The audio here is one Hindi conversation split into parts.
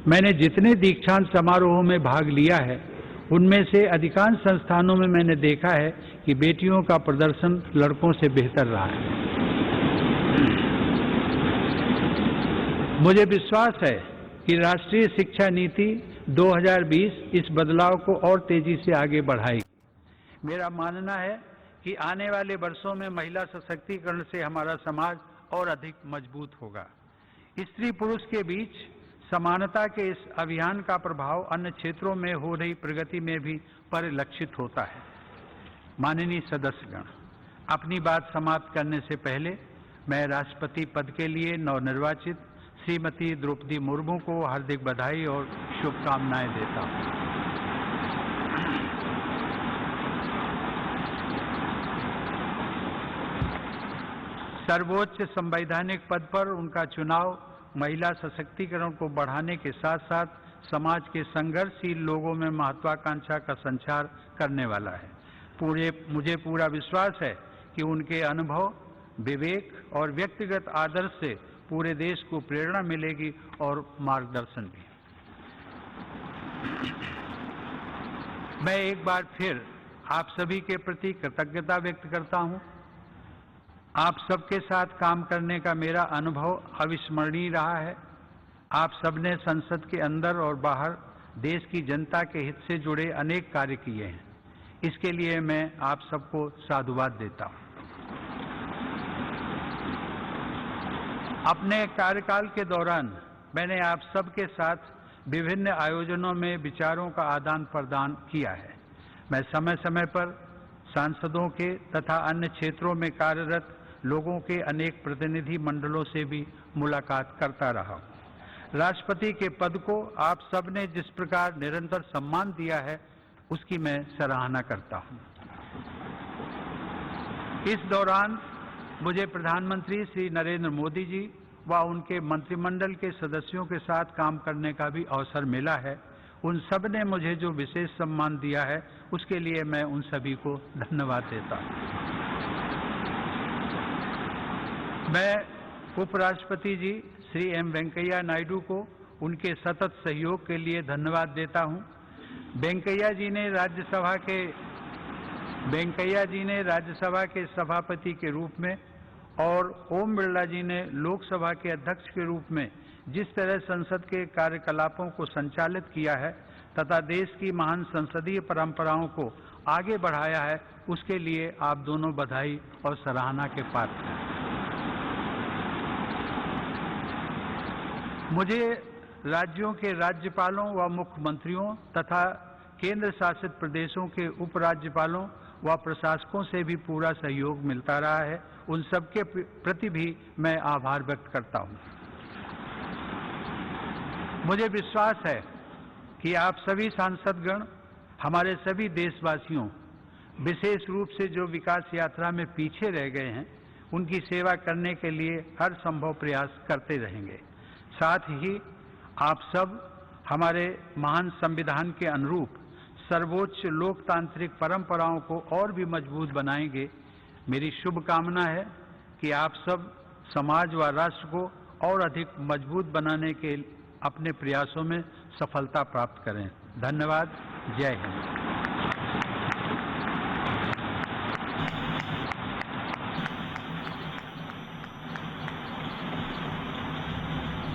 मैंने जितने दीक्षांत समारोहों में भाग लिया है, उनमें से अधिकांश संस्थानों में मैंने देखा है कि बेटियों का प्रदर्शन लड़कों से बेहतर रहा है। मुझे विश्वास है कि राष्ट्रीय शिक्षा नीति 2020 इस बदलाव को और तेजी से आगे बढ़ाएगी। मेरा मानना है कि आने वाले वर्षों में महिला सशक्तिकरण से हमारा समाज और अधिक मजबूत होगा। स्त्री पुरुष के बीच समानता के इस अभियान का प्रभाव अन्य क्षेत्रों में हो रही प्रगति में भी परिलक्षित होता है। माननीय सदस्यगण, अपनी बात समाप्त करने से पहले मैं राष्ट्रपति पद के लिए नवनिर्वाचित श्रीमती द्रौपदी मुर्मू को हार्दिक बधाई और शुभकामनाएं देता हूं। सर्वोच्च संवैधानिक पद पर उनका चुनाव महिला सशक्तिकरण को बढ़ाने के साथ साथ समाज के संघर्षशील लोगों में महत्वाकांक्षा का संचार करने वाला है। मुझे पूरा विश्वास है कि उनके अनुभव, विवेक और व्यक्तिगत आदर्श से पूरे देश को प्रेरणा मिलेगी और मार्गदर्शन भी। मैं एक बार फिर आप सभी के प्रति कृतज्ञता व्यक्त करता हूं। आप सबके साथ काम करने का मेरा अनुभव अविस्मरणीय रहा है। आप सबने संसद के अंदर और बाहर देश की जनता के हित से जुड़े अनेक कार्य किए हैं। इसके लिए मैं आप सबको साधुवाद देता हूं। अपने कार्यकाल के दौरान मैंने आप सबके साथ विभिन्न आयोजनों में विचारों का आदान प्रदान किया है। मैं समय समय पर सांसदों के तथा अन्य क्षेत्रों में कार्यरत लोगों के अनेक प्रतिनिधि मंडलों से भी मुलाकात करता रहा हूं। राष्ट्रपति के पद को आप सबने जिस प्रकार निरंतर सम्मान दिया है, उसकी मैं सराहना करता हूं। इस दौरान मुझे प्रधानमंत्री श्री नरेंद्र मोदी जी व उनके मंत्रिमंडल के सदस्यों के साथ काम करने का भी अवसर मिला है। उन सब ने मुझे जो विशेष सम्मान दिया है, उसके लिए मैं उन सभी को धन्यवाद देता हूं। मैं उपराष्ट्रपति जी श्री एम वेंकैया नायडू को उनके सतत सहयोग के लिए धन्यवाद देता हूं। वेंकैया जी ने राज्यसभा के सभापति के रूप में और ओम बिरला जी ने लोकसभा के अध्यक्ष के रूप में जिस तरह संसद के कार्यकलापों को संचालित किया है तथा देश की महान संसदीय परंपराओं को आगे बढ़ाया है, उसके लिए आप दोनों बधाई और सराहना के पात्र हैं। मुझे राज्यों के राज्यपालों व मुख्यमंत्रियों तथा केंद्र शासित प्रदेशों के उपराज्यपालों व प्रशासकों से भी पूरा सहयोग मिलता रहा है। उन सबके प्रति भी मैं आभार व्यक्त करता हूं। मुझे विश्वास है कि आप सभी सांसदगण हमारे सभी देशवासियों, विशेष रूप से जो विकास यात्रा में पीछे रह गए हैं, उनकी सेवा करने के लिए हर संभव प्रयास करते रहेंगे। साथ ही आप सब हमारे महान संविधान के अनुरूप सर्वोच्च लोकतांत्रिक परंपराओं को और भी मजबूत बनाएंगे। मेरी शुभकामना है कि आप सब समाज व राष्ट्र को और अधिक मजबूत बनाने के अपने प्रयासों में सफलता प्राप्त करें। धन्यवाद। जय हिंद।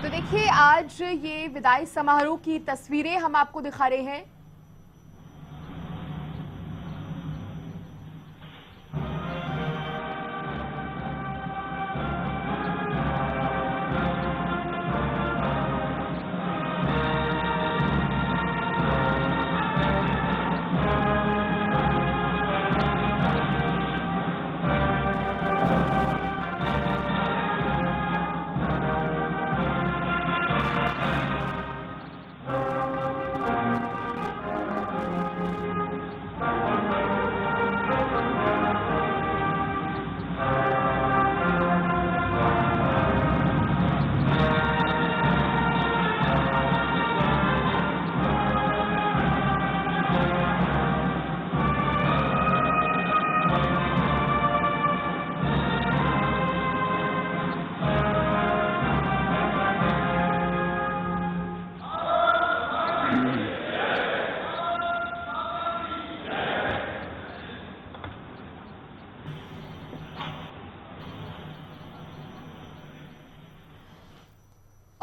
तो देखिए, आज ये विदाई समारोह की तस्वीरें हम आपको दिखा रहे हैं।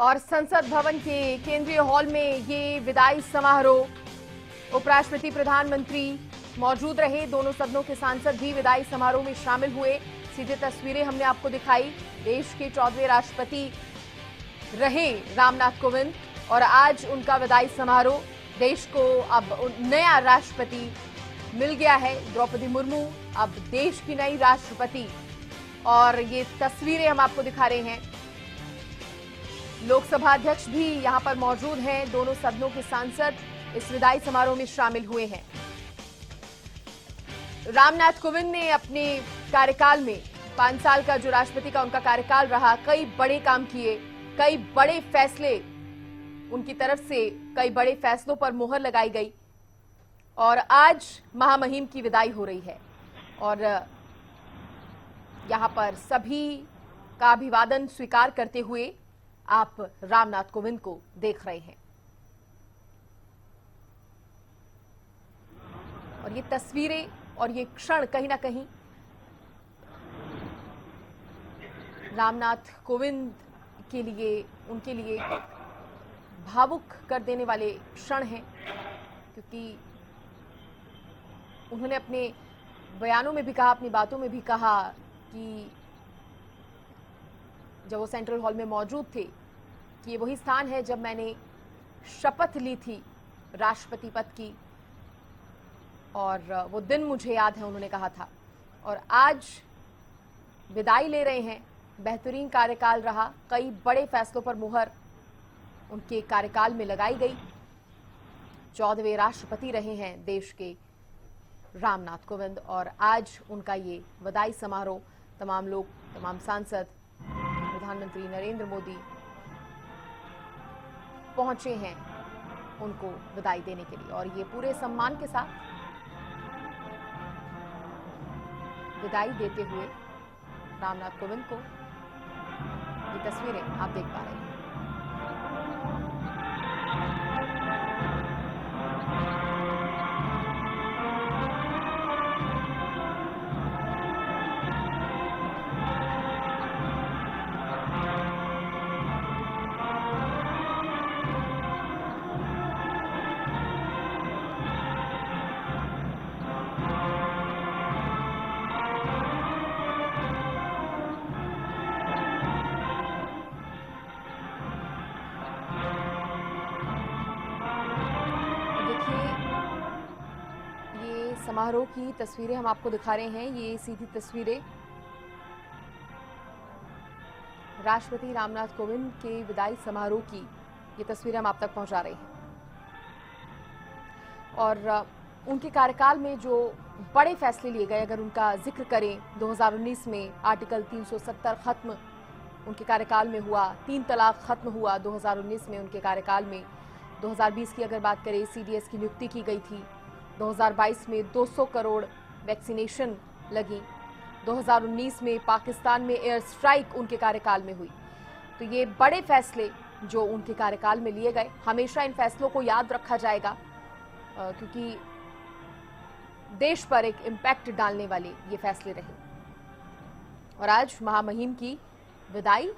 और संसद भवन के केंद्रीय हॉल में ये विदाई समारोह, उपराष्ट्रपति प्रधानमंत्री मौजूद रहे, दोनों सदनों के सांसद भी विदाई समारोह में शामिल हुए। सीधे तस्वीरें हमने आपको दिखाई। देश के 14वें राष्ट्रपति रहे रामनाथ कोविंद और आज उनका विदाई समारोह। देश को अब नया राष्ट्रपति मिल गया है, द्रौपदी मुर्मू अब देश की नई राष्ट्रपति। और ये तस्वीरें हम आपको दिखा रहे हैं। लोकसभा अध्यक्ष भी यहां पर मौजूद हैं, दोनों सदनों के सांसद इस विदाई समारोह में शामिल हुए हैं। रामनाथ कोविंद ने अपने कार्यकाल में 5 साल का जो राष्ट्रपति का उनका कार्यकाल रहा, कई बड़े काम किए, कई बड़े फैसले उनकी तरफ से, कई बड़े फैसलों पर मुहर लगाई गई और आज महामहिम की विदाई हो रही है। और यहां पर सभी का अभिवादन स्वीकार करते हुए आप रामनाथ कोविंद को देख रहे हैं। और ये तस्वीरें और ये क्षण कहीं ना कहीं रामनाथ कोविंद के लिए, उनके लिए भावुक कर देने वाले क्षण हैं, क्योंकि उन्होंने अपने बयानों में भी कहा, अपनी बातों में भी कहा कि जब वो सेंट्रल हॉल में मौजूद थे कि ये वही स्थान है जब मैंने शपथ ली थी राष्ट्रपति पद की, और वो दिन मुझे याद है, उन्होंने कहा था। और आज विदाई ले रहे हैं। बेहतरीन कार्यकाल रहा, कई बड़े फैसलों पर मुहर उनके कार्यकाल में लगाई गई। 14वें राष्ट्रपति रहे हैं देश के रामनाथ कोविंद और आज उनका ये विदाई समारोह, तमाम लोग, तमाम सांसद, प्रधानमंत्री नरेंद्र मोदी पहुंचे हैं उनको विदाई देने के लिए। और ये पूरे सम्मान के साथ विदाई देते हुए रामनाथ कोविंद को, ये तस्वीरें आप देख पा रहे हैं। समारोह की तस्वीरें हम आपको दिखा रहे हैं। ये सीधी तस्वीरें राष्ट्रपति रामनाथ कोविंद के विदाई समारोह की, ये तस्वीरें हम आप तक पहुंचा रहे हैं। और उनके कार्यकाल में जो बड़े फैसले लिए गए, अगर उनका जिक्र करें, 2019 में आर्टिकल 370 खत्म उनके कार्यकाल में हुआ, 3 तलाक खत्म हुआ 2019 में उनके कार्यकाल में। 2020 की अगर बात करें, CDS की नियुक्ति की गई थी। 2022 में 200 करोड़ वैक्सीनेशन लगी। 2019 में पाकिस्तान में एयर स्ट्राइक उनके कार्यकाल में हुई। तो ये बड़े फैसले जो उनके कार्यकाल में लिए गए, हमेशा इन फैसलों को याद रखा जाएगा, क्योंकि देश पर एक इम्पैक्ट डालने वाले ये फैसले रहे। और आज महामहिम की विदाई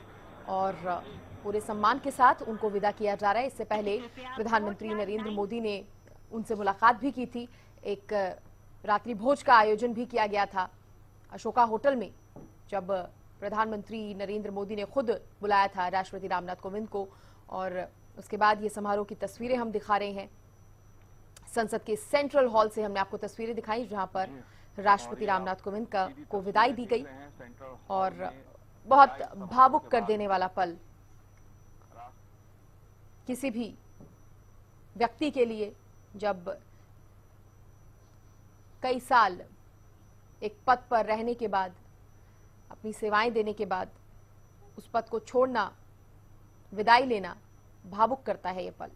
और पूरे सम्मान के साथ उनको विदा किया जा रहा है। इससे पहले प्रधानमंत्री नरेंद्र मोदी ने उनसे मुलाकात भी की थी। एक रात्रि भोज का आयोजन भी किया गया था अशोका होटल में, जब प्रधानमंत्री नरेंद्र मोदी ने खुद बुलाया था राष्ट्रपति रामनाथ कोविंद को। और उसके बाद ये समारोह की तस्वीरें हम दिखा रहे हैं। संसद के सेंट्रल हॉल से हमने आपको तस्वीरें दिखाई, जहां पर राष्ट्रपति रामनाथ कोविंद को विदाई दी गई। और बहुत भावुक कर देने वाला पल किसी भी व्यक्ति के लिए, जब कई साल एक पद पर रहने के बाद, अपनी सेवाएं देने के बाद उस पद को छोड़ना, विदाई लेना भावुक करता है ये पल।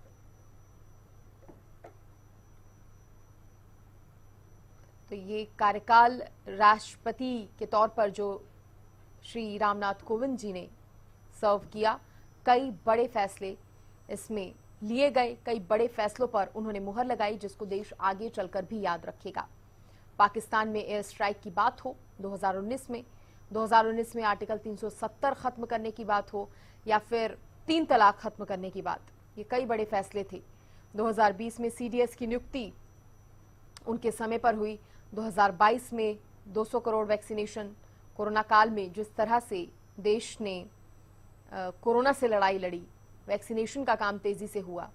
तो ये कार्यकाल राष्ट्रपति के तौर पर जो श्री रामनाथ कोविंद जी ने सर्व किया, कई बड़े फैसले इसमें लिए गए, कई बड़े फैसलों पर उन्होंने मुहर लगाई, जिसको देश आगे चलकर भी याद रखेगा। पाकिस्तान में एयर स्ट्राइक की बात हो 2019 में, 2019 में आर्टिकल 370 खत्म करने की बात हो, या फिर 3 तलाक खत्म करने की बात, ये कई बड़े फैसले थे। 2020 में सीडीएस की नियुक्ति उनके समय पर हुई। 2022 में 200 करोड़ वैक्सीनेशन। कोरोना काल में जिस तरह से देश ने कोरोना से लड़ाई लड़ी, वैक्सीनेशन का काम तेजी से हुआ।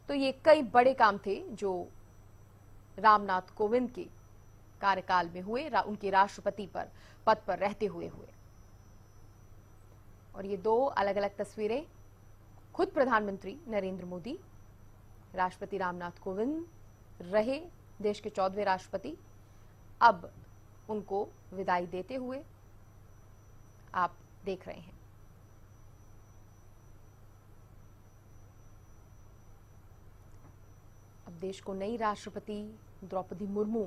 तो ये कई बड़े काम थे जो रामनाथ कोविंद के कार्यकाल में हुए, उनके राष्ट्रपति पद पर रहते हुए। और ये 2 अलग अलग तस्वीरें, खुद प्रधानमंत्री नरेंद्र मोदी, राष्ट्रपति रामनाथ कोविंद रहे देश के 14वें राष्ट्रपति, अब उनको विदाई देते हुए आप देख रहे हैं। अब देश को नई राष्ट्रपति द्रौपदी मुर्मू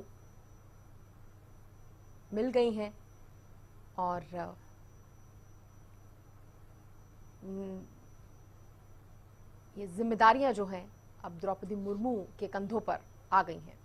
मिल गई हैं और ये जिम्मेदारियां जो हैं अब द्रौपदी मुर्मू के कंधों पर आ गई हैं।